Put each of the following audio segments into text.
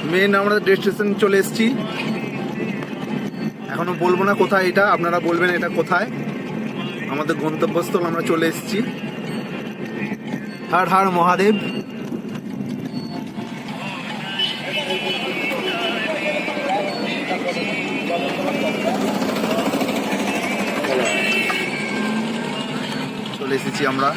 Main আমরা destination চলে এসেছি। এখনো বলবো না কোথায় এটা, আপনারা বলবেন এটা কোথায়। আমাদের গন্তব্যস্থল আমরা চলে এসেছি। হর হর মহাদেব। চলে এসেছি আমরা।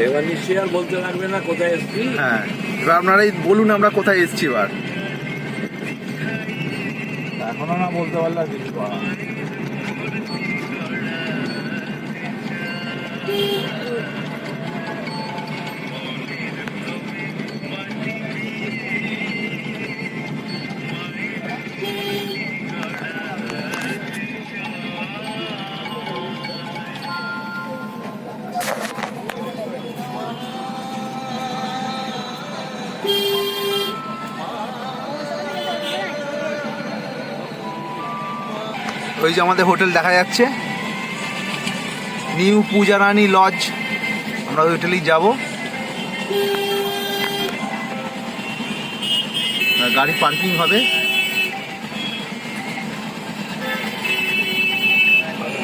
এবার নিশ্চয়ই আর বলতে লাগবে না কোথায় এসছি। হ্যাঁ, এবার আপনারাই বলুন আমরা কোথায় এসেছি এবার। এখনো না বলতে পারলে কিছু করা। ওই যে আমাদের হোটেল দেখা যাচ্ছে, নিউ পূজারানী লজ। আমরা ওই হোটেলেই যাব। গাড়ি পার্কিং হবে।